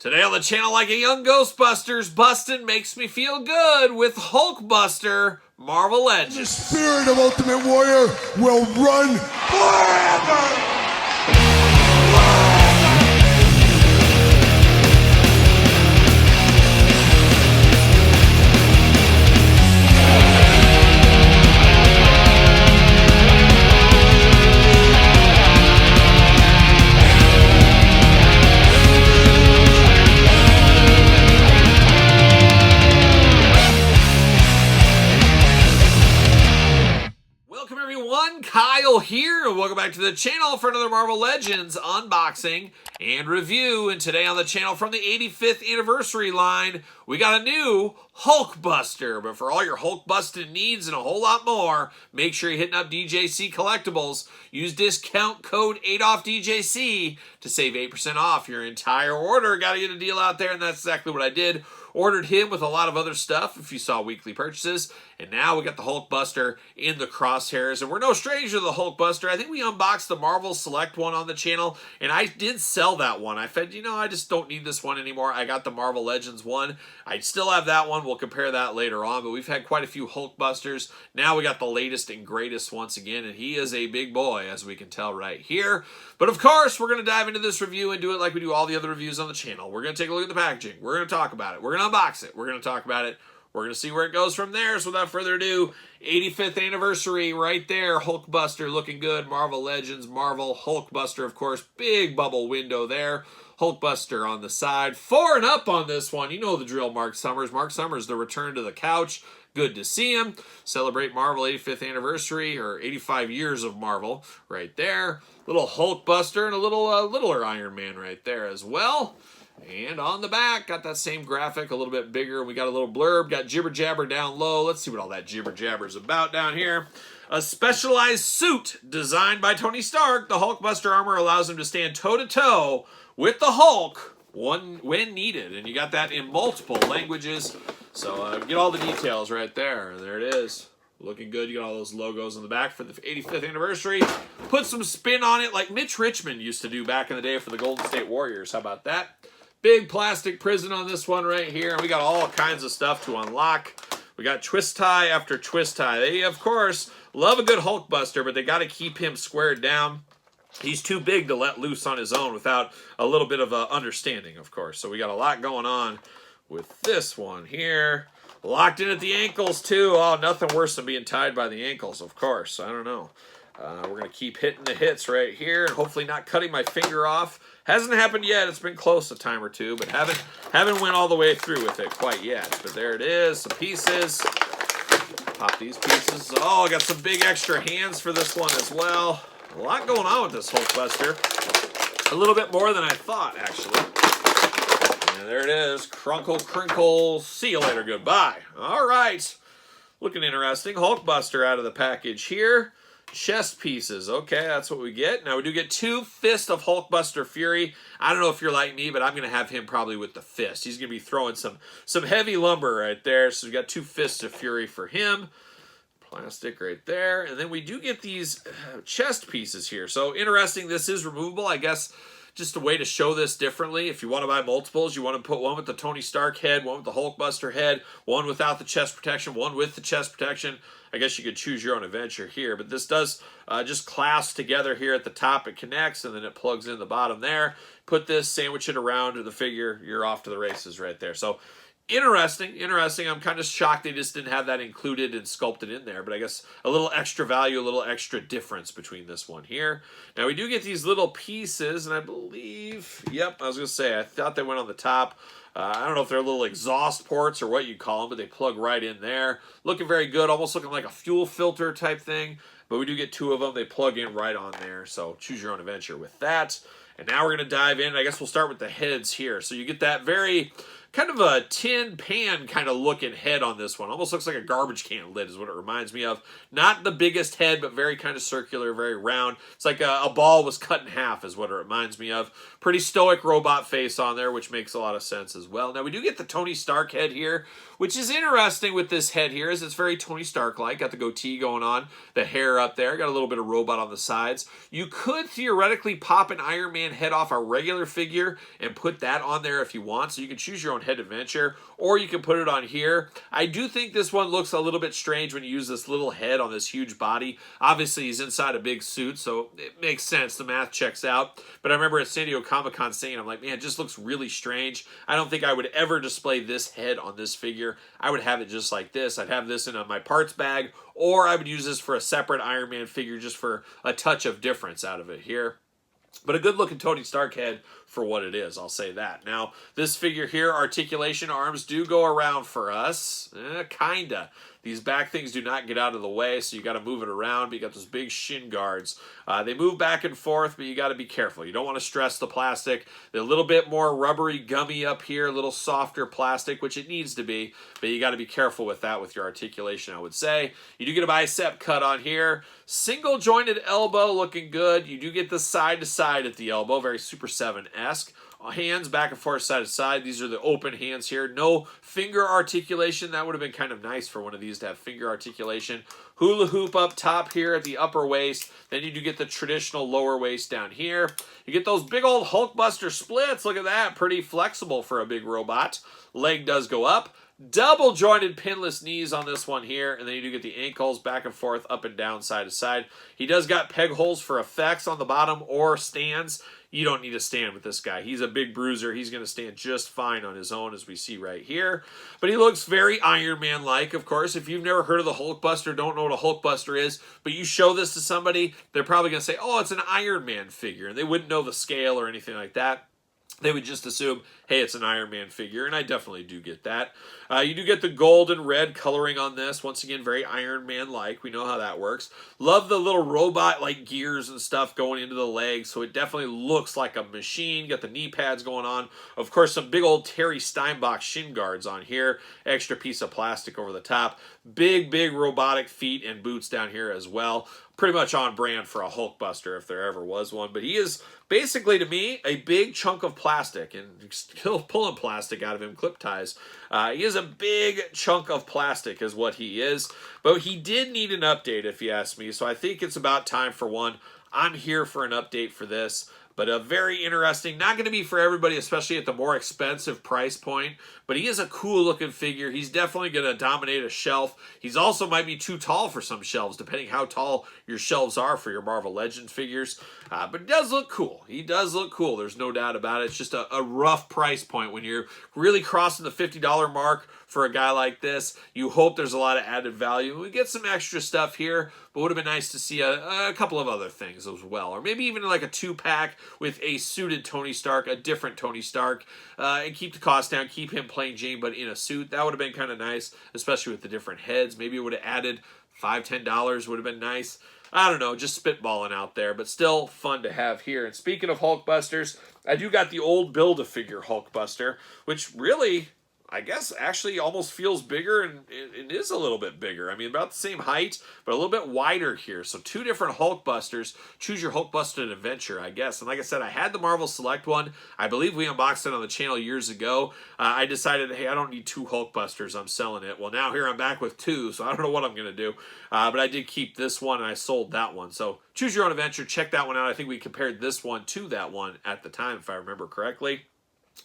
Today on the channel, like a young Ghostbusters, bustin' makes me feel good with Hulkbuster, Marvel Legends. The spirit of Ultimate Warrior will run forever! Welcome everyone, Kyle here, and welcome back to the channel for another Marvel Legends unboxing and review. And today on the channel from the 85th anniversary line, we got a new Hulkbuster. But for all your Hulk-busting needs and a whole lot more, make sure you're hitting up DJC Collectibles. Use discount code ADOFFDJC to save 8% off your entire order. Got to get a deal out there, and that's exactly what I did. Ordered him with a lot of other stuff if you saw weekly purchases. And now we got the Hulkbuster in the crosshairs. And we're no stranger to the Hulkbuster. I think we unboxed the Marvel Select one on the channel. And I did sell that one. I said, you know, I just don't need this one anymore. I got the Marvel Legends one. I still have that one. We'll compare that later on. But we've had quite a few Hulkbusters. Now we got the latest and greatest once again. And he is a big boy, as we can tell right here. But of course, we're going to dive into this review and do it like we do all the other reviews on the channel. We're going to take a look at the packaging. We're going to talk about it. We're going to unbox it. We're going to talk about it. We're going to see where it goes from there. So without further ado, 85th anniversary right there. Hulkbuster looking good. Marvel Legends, Marvel, Hulkbuster, of course. Big bubble window there. Hulkbuster on the side. 4 and up on this one. You know the drill, Mark Summers. Mark Summers, the return to the couch. Good to see him. Celebrate Marvel 85th anniversary, or 85 years of Marvel right there. Little Hulkbuster and a little littler Iron Man right there as well. And on the back, got that same graphic, a little bit bigger. We got a little blurb, got jibber jabber down low. Let's see what all that jibber jabber is about down here. A specialized suit designed by Tony Stark. The Hulkbuster armor allows him to stand toe-to-toe with the Hulk when needed. And you got that in multiple languages. So get all the details right there. There it is. Looking good. You got all those logos on the back for the 85th anniversary. Put some spin on it like Mitch Richmond used to do back in the day for the Golden State Warriors. How about that? Big plastic prison on this one right here. And we got all kinds of stuff to unlock. We got twist tie after twist tie. They, of course, love a good Hulkbuster, but they got to keep him squared down. He's too big to let loose on his own without a little bit of understanding, of course. So we got a lot going on with this one here. Locked in at the ankles, too. Oh, nothing worse than being tied by the ankles, of course. I don't know. We're going to keep hitting the hits right here and hopefully not cutting my finger off. Hasn't happened yet. It's been close a time or two, but haven't went all the way through with it quite yet. But there it is, some pieces. Pop these pieces. Oh, I got some big extra hands for this one as well. A lot going on with this Hulkbuster. A little bit more than I thought, actually. And there it is. Crunkle, crinkle. See you later. Goodbye. All right. Looking interesting. Hulkbuster out of the package here. Chest pieces. Okay, that's what we get. Now, we do get 2 Fist of Hulkbuster Fury. I don't know if you're like me, but I'm going to have him probably with the fist. He's going to be throwing some heavy lumber right there. So we've got 2 Fists of Fury for him. Plastic right there. And then we do get these chest pieces here. So interesting. This is removable, I guess. Just a way to show this differently. If you want to buy multiples, you want to put one with the Tony Stark head, one with the Hulkbuster head, one without the chest protection, one with the chest protection. I guess you could choose your own adventure here. But this does just clasp together here at the top. It connects, and then it plugs in the bottom there. Put this, sandwich it around to the figure. You're off to the races right there. So interesting. I'm kind of shocked they just didn't have that included and sculpted in there. But I guess a little extra value, a little extra difference between this one here. Now, we do get these little pieces, and I believe, yep, I was going to say, I thought they went on the top. I don't know if they're little exhaust ports or what you call them, but they plug right in there. Looking very good, almost looking like a fuel filter type thing. But we do get 2 of them. They plug in right on there, so choose your own adventure with that. And now we're going to dive in. I guess we'll start with the heads here. So you get that very kind of a tin pan kind of looking head on this one. Almost looks like a garbage can lid is what it reminds me of. Not the biggest head, but very kind of circular, very round. It's like a ball was cut in half is what it reminds me of. Pretty stoic robot face on there, which makes a lot of sense as well. Now, we do get the Tony Stark head here, which is interesting with this head here, is it's very Tony Stark-like. Got the goatee going on, the hair up there, got a little bit of robot on the sides. You could theoretically pop an Iron Man head off a regular figure and put that on there if you want, so you can choose your own head adventure, or you can put it on here. I do think this one looks a little bit strange when you use this little head on this huge body. Obviously, he's inside a big suit, so it makes sense. The math checks out. But I remember at San Diego Comic-Con saying, I'm like, man, it just looks really strange. I don't think I would ever display this head on this figure. I would have it just like this. I'd have this in my parts bag, or I would use this for a separate Iron Man figure just for a touch of difference out of it here. But a good-looking Tony Stark head for what it is, I'll say that. Now, this figure here, articulation arms do go around for us. Kinda. These back things do not get out of the way, so you got to move it around. But you got those big shin guards. They move back and forth, but you got to be careful. You don't want to stress the plastic. They're a little bit more rubbery, gummy up here, a little softer plastic, which it needs to be. But you got to be careful with that with your articulation, I would say. You do get a bicep cut on here. Single jointed elbow looking good. You do get the side to side at the elbow, very Super 7-esque. Hands back and forth, side to side. These are the open hands here. No finger articulation. That would have been kind of nice for one of these to have finger articulation. Hula hoop up top here at the upper waist. Then you do get the traditional lower waist down here. You get those big old Hulkbuster splits. Look at that. Pretty flexible for a big robot. Leg does go up. Double jointed pinless knees on this one here, and then you do get the ankles back and forth, up and down, side to side. He does got peg holes for effects on the bottom or stands. You don't need a stand with this guy. He's a big bruiser. He's going to stand just fine on his own, as we see right here. But he looks very Iron Man-like, of course. If you've never heard of the Hulkbuster, don't know what a Hulkbuster is, but you show this to somebody, they're probably going to say, oh, it's an Iron Man figure. And they wouldn't know the scale or anything like that. They would just assume, hey, it's an Iron Man figure, and I definitely do get that. You do get the gold and red coloring on this. Once again, very Iron Man-like. We know how that works. Love the little robot-like gears and stuff going into the legs, so it definitely looks like a machine. Got the knee pads going on. Of course, some big old Terry Steinbach shin guards on here. Extra piece of plastic over the top. Big, big robotic feet and boots down here as well. Pretty much on brand for a Hulkbuster if there ever was one. But he is basically, to me, a big chunk of plastic, and still pulling plastic out of him, clip ties. He is a big chunk of plastic is what he is. But he did need an update, if you ask me. So I think it's about time for one. I'm here for an update for this. But a very interesting, not going to be for everybody, especially at the more expensive price point. But he is a cool looking figure. He's definitely going to dominate a shelf. He's also might be too tall for some shelves, depending how tall your shelves are for your Marvel Legends figures. But he does look cool. He does look cool. There's no doubt about it. It's just a rough price point. When you're really crossing the $50 mark for a guy like this, you hope there's a lot of added value. We get some extra stuff here, but would have been nice to see a couple of other things as well. Or maybe even like a 2-pack with a suited Tony Stark, a different Tony Stark, and keep the cost down, keep him plain Jane but in a suit. That would have been kind of nice, especially with the different heads. Maybe it would have added $5-10 would have been nice. I don't know, just spitballing out there, but still fun to have here. And speaking of Hulkbusters, I do got the old Build-A-Figure Hulkbuster, which really, I guess, actually almost feels bigger, and it is a little bit bigger. I mean, about the same height, but a little bit wider here. So 2 different Hulkbusters. Choose your Hulkbuster adventure, I guess. And like I said, I had the Marvel Select one. I believe we unboxed it on the channel years ago. I decided, hey, I don't need 2 Hulkbusters. I'm selling it. Well, now here I'm back with 2, so I don't know what I'm going to do. But I did keep this one, and I sold that one. So choose your own adventure. Check that one out. I think we compared this one to that one at the time, if I remember correctly.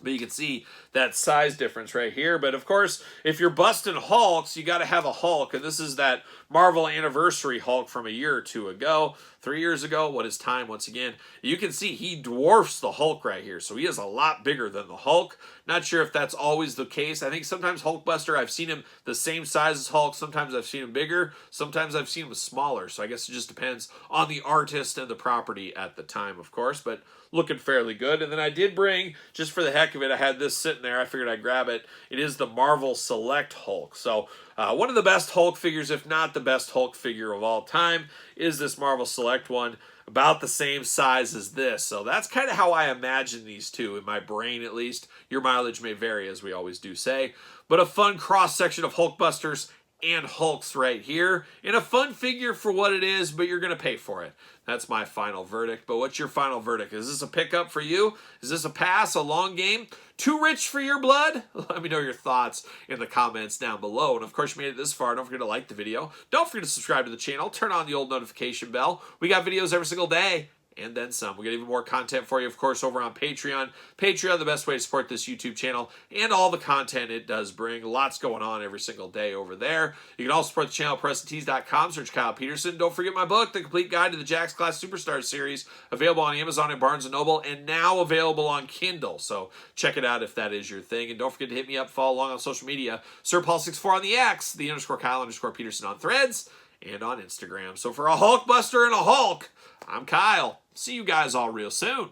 But you can see that size difference right here. But of course, if you're busting Hulks, you got to have a Hulk. And this is that Marvel Anniversary Hulk from a year or 2 ago. 3 years ago. What is time once again? You can see he dwarfs the Hulk right here. So he is a lot bigger than the Hulk. Not sure if that's always the case. I think sometimes Hulkbuster, I've seen him the same size as Hulk. Sometimes I've seen him bigger. Sometimes I've seen him smaller. So I guess it just depends on the artist and the property at the time, of course. But looking fairly good. And then I did bring, just for the heck of it, I had this sitting there. I figured I'd grab it. It is the Marvel Select Hulk. So One of the best Hulk figures, if not the best Hulk figure of all time, is this Marvel Select one, about the same size as this. So that's kind of how I imagine these two, in my brain at least. Your mileage may vary, as we always do say. But a fun cross-section of Hulkbusters and Hulks right here, and a fun figure for what it is, but you're going to pay for it. That's my final verdict. But what's your final verdict? Is this a pickup for you? Is this a pass, a long game? Too rich for your blood? Let me know your thoughts in the comments down below. And of course, you made it this far. Don't forget to like the video. Don't forget to subscribe to the channel. Turn on the old notification bell. We got videos every single day, and then some. We got even more content for you, of course, over on Patreon. Patreon, the best way to support this YouTube channel and all the content it does bring. Lots going on every single day over there. You can also support the channel at PrestenTees.com. Search Kyle Peterson. Don't forget my book, The Complete Guide to the Jakks Class Superstars series, available on Amazon and Barnes & Noble, and now available on Kindle. So check it out if that is your thing. And don't forget to hit me up, follow along on social media. SirPaul64 on the X, the _Kyle_Peterson on Threads, and on Instagram. So for a Hulkbuster and a Hulk, I'm Kyle. See you guys all real soon.